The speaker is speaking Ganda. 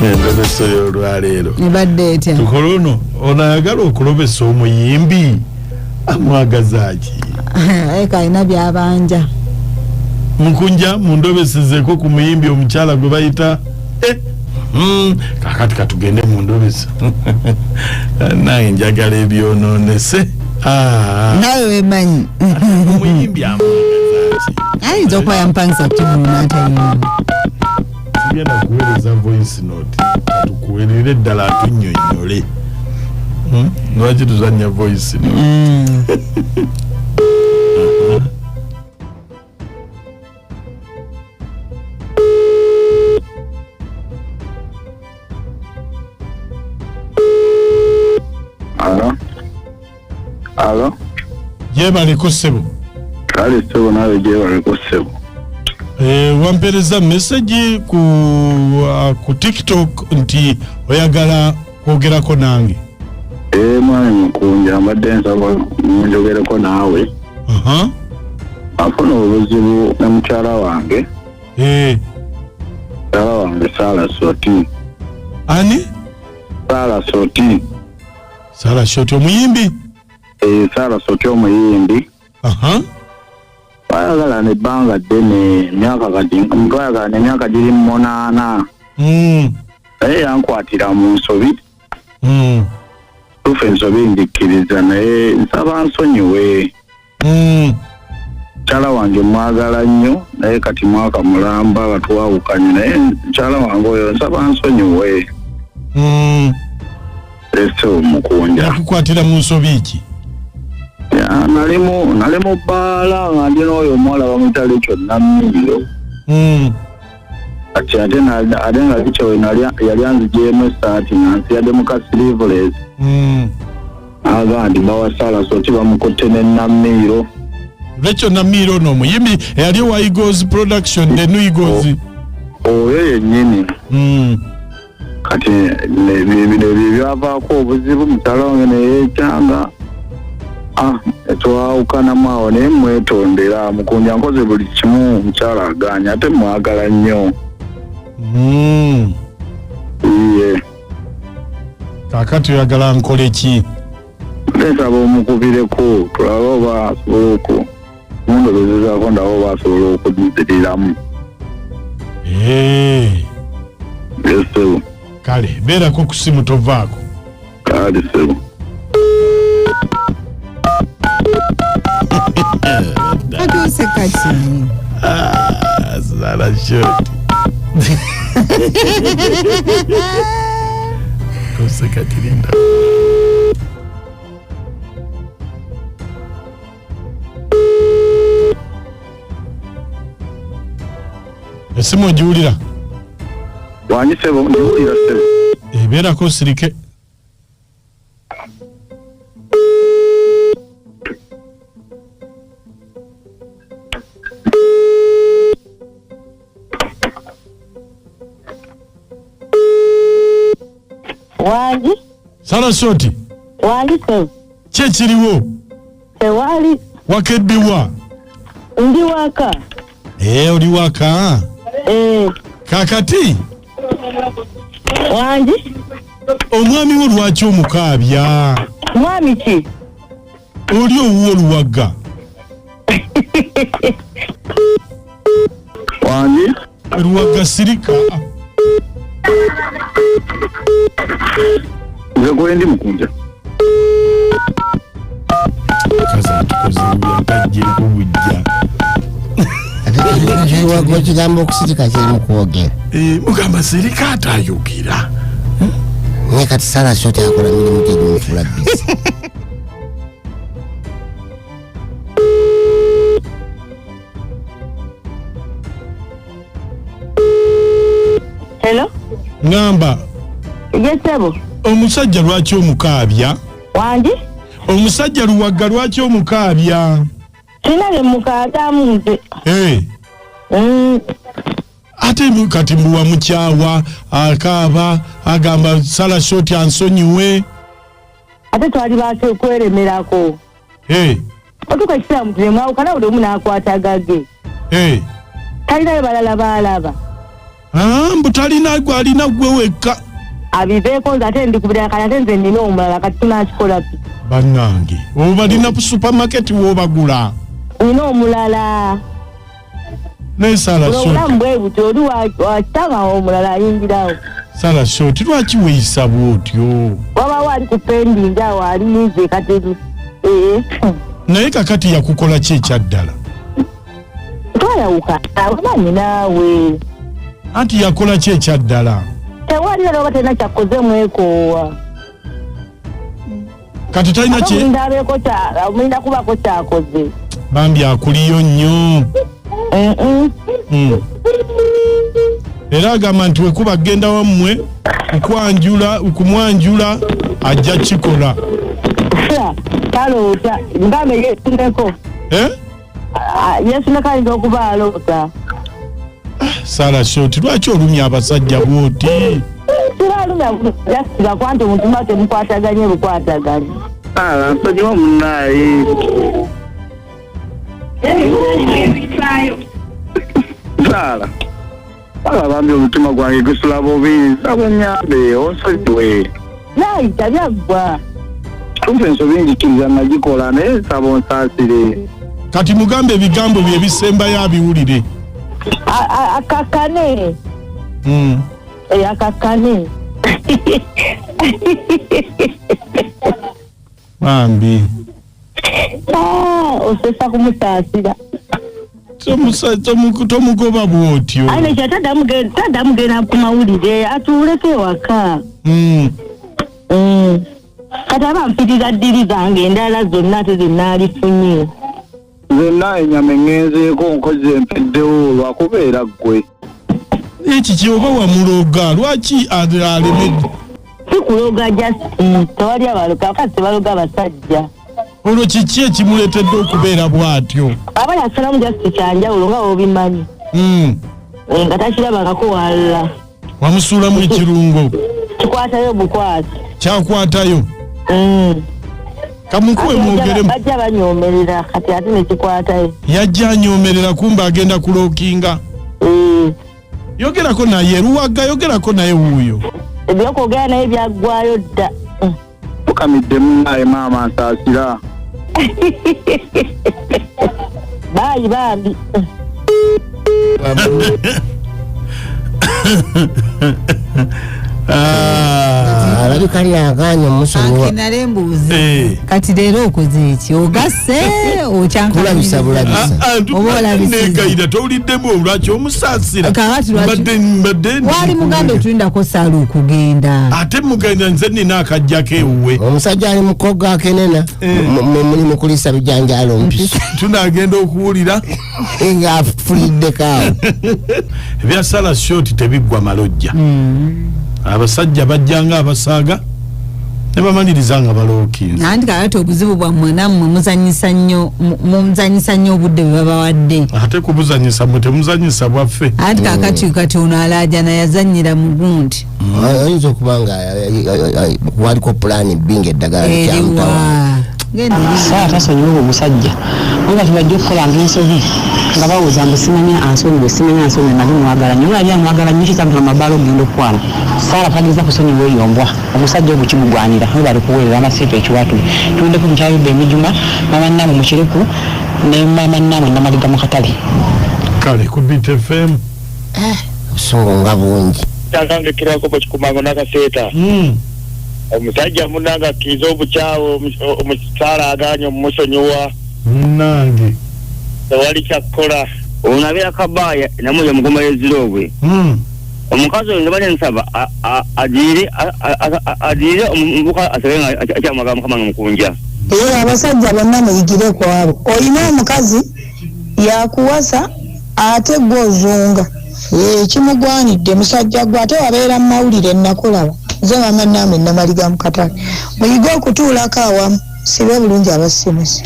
Endobesa y'olwaleero. Ebadde etya? Tukolono onayagala okulobesa omuyimbi amwagaza ki? Eka ina byabanja. Mukunja mundobesezeko ku muyimbi omukyala gwe bayita kakati katugende mundobesa. Naye njagala ebyonoonese. Nawe wemanyi. Omuyimbi amwagaza ki? Ayinza okuba yampangisa kutibuna atayimba. Tugenda kuweereza voice note tukuweerere ddala atunnyonnyole. Lwaki tuzannya voice note? Alo? Yebaliko ssebo. Kale ssebo nawe gyebaliko ssebo. Wampereza message ku TikTok nti oyagala kwogerako nange. Mwami Mukunja mbadde nsaba njogereko naawe. Afuna obuzibu ne mukyala wange. Mukyala wange Sara Soti. Ani? Sara Soti. Sara Soti omuyimbi? Sara Soti omuyimbi. Bayagala nebbanga ddene emyaka giri mu 8. Naye yankwatira mu nsobi. Tufe ensobi njikkiriza naye nsaba nsonyiwe. Mukyala wange mwagala nnyo naye kati mwaka mulamba batwawukanye naye mukyala wange oyo nsaba nsonyiwe. Ese Mukunja. Yakukwatira mu nsobi ki? Nali mu bbaala nga ndi n'oyo omuwala bamutala ekyo Namiiro. Kati ate nga kikyo yali anzigyemu essaati nga nsiyaddemu ka sleeveless. Aga ndi bawa Sara Soti bamukutte ne Namiiro. Lwekyo Namiiro n'omuyimbi eyali wa Eagles Production the new Eagles. Oyo yennyini. Kati bino byavaako obuzibu mukyala wange ne yeekyanga. Twawukanamu awo naye mwetondera Mukunja nkoze buli kimu mukyala aganya ate mwagala nnyo. Iye. Kakati oyagala nkole ki? Nsaba omukubireko tulabe oba asobola okundobezezaako ndaba oba asobola okudiziriramu. Sebo. Kale beerako ku simu tovaako. Kale sebo. Atuuse kati. Sara Soti. Atuuse kati linda. Esimu ogiwulira? Wanyi sebo ngiwulira sebo. Beerako sirike. Wangi? Sara Soti. Wangi sebo. Kye kiriwo? Tewali. Wakeddiwa? Ndi waka. Oli waka? Kakati? Wangi? Omwami wo lwaki omukaabya? Mwami ki? Oli owuwo oluwagga. Wangi? Luwagga sirika. Nze gwendi Mukunja. Kaza tukoze byakajjeko bujja. Ate kigambo okusirika kiri mu kwogera. Mugamba sirika atayogera. Naye kati Sara Soti akola mirimu gye gimufuula bisi. Hello? Ngamba. Yes, sebo. Omusajja lwaki omukaabya? Wangi? Omusajja luwagga lwaki omukaabya? Sinabe mukaatamu nze. Ate kati mbuwa mukyawa akaaba agamba Sara Soti ansonyiwe. Ate twali bakweremerako. Otuka kisamu tulemwawo kana buli omu n'akwata gage. Talinayo balala baalaba. Mbutalina gwalina gwe wekka. Abiveeko nze ate ndikubira kati ate nze nina omulala kati tunakikola pi. Bannange obalina ku supermarket w'obagula. Nina omulala. Nesala so. Obulamu bwe buti oli wakitanga omulala ayingirawo. Sala shoti lwaki weeyisa bw'otyo? Waba ali ku pending awo aliyize kati. Naye kakati yakukola ki ekyaddala? Twayawuka abamanyi naawe. Anti yakola ki ekyaddala? Tewali oba tena kyakoze mwekoowa. Kati talina ki? Omulinda kubako kyakoze. Bambi akuliyo nnyo. Era agamba nti wekuba genda wammwe okumwanjula ajja kikola. Kaloota ngambe yesuneko. Yesuneko ayinza okuba aloota. Sala shoti lwaki olumya abasajja bwoti? Tulumya yasiga kwanti omuntu mba temukwataganye bukwataganye. Nsonyiwa munnaye. Sala. Bambi omutima gwange gusula bubi. Saba nyambe onsonyiwe. Nayita byaggwa. Kumpe ensobi njikiriza nagikola naye saba onsaasire. Kati mugambe ebigambo bye bisembayo abiwulire. Akakane. Akakane. Bambi. Osesa kumusaasira. Tomugoba bwotyo. Aine kyatadamugenda ku mawulire atuuleke waka. Kati abampitiriza ddiri zange endala zonna tezinnaalifunye. Nzenna ennyama engenzeeko nkoze empeddewo lwakubeera ggwe. Eki kyoba wamuloga lwaki alemedde? Sikuloga Justin, tewali abaloga kasi tebaloga abasajja. Olwo kiki ekimuleetedde okubeera bw'atyo? Aba yasalamu Justin kyanjawulo nga obimanyi. Nga takirabangako walala. Wamusuulamu ekirungo? Kikwatayo bukwasi. Kyakwatayo? Kamukuwe mwogeremu. Bajja banyoomerera kati ate nekikwatayo. Yajja anyoomerera kumba agenda kulookinga. Yogerako naye Luwaga, yogerako naye wuuyo. Ebyokwogera naye byaggwayo dda. Tukamidde munnaye maama nsaasira. Bayi bambi. Alabika lyaganye omusonyiwa. Akinale mbuuzi. Kati leero okoze eki? Ogasse okyanka. Kulabisa bulabisa. Oba olabisiza. Negayira towuliddemu olwaki omusaasira. Kakati lwaki. Mbadde. Wali muganda otulindako saala okugenda. Ate muganda nze nina akajjako ewuwe. Omusajja ali mukoga akenena. Muli mukulisa bijanjaalo mpiso. Tunagenda okuwulira. Nga afuliddeko awo. Ebya Sala shoti tebiggwa malojja. Abasajja bajjanga abasaaga ne bamaliriza nga balookinze. Anti kakati obuzibu bwammwe nammwe muzanyisa nnyo obudde bwe babawadde. Ate kubuzanyisa mwe temuzanyisa bwaffe. Anti kakati ono alaajana yazannyira mu gundi. Ayinza okuba nga waliko pulaani bbinga eddagala likyamutawa. Saa tasonyiwa omusajja nga tibajja okukolanga ensobi nga bawuza mbu simanya ansonyiwe simanya ansonyiwe nali mwagala nnyo olabye amwagala nnyo kitabula amabaala ogenda okwana. Saala tageza kusonyiwa eyo mbwa omusajja ogwo kimugwanira we bali kuweerera amasiitu ekiwatule tuwuddeko mukyaludde emijuma mama nnaamwe mukiriku ne mama nnaamwe namaliga mu katale. Kale ku Beat FM. Obusungu nga bungi. Kyakangekirako bwe kikumango n'akaseeta. Omusajja munanga akkiriza obukyawo omukyala aganye omusonyiwa. Munange. Tewali kyakukola. Onabeera kabaaya namuyo mugoma y'ezirobwe. Omukazi oyo nga nsaba agiire omuvuka asabe nga akyamwaga mukama n'omukunja. Abasajja bonna muyigire ku abo. Olina omukazi yakuwasa ate gw'ozunga. Kimugwanidde musajja gwe ate wabeera mu mawulire nakulaba. Nze mama nnaamwe namaliga mu katale. Muyige okutuulako awamu sibe bulungi abasimusi.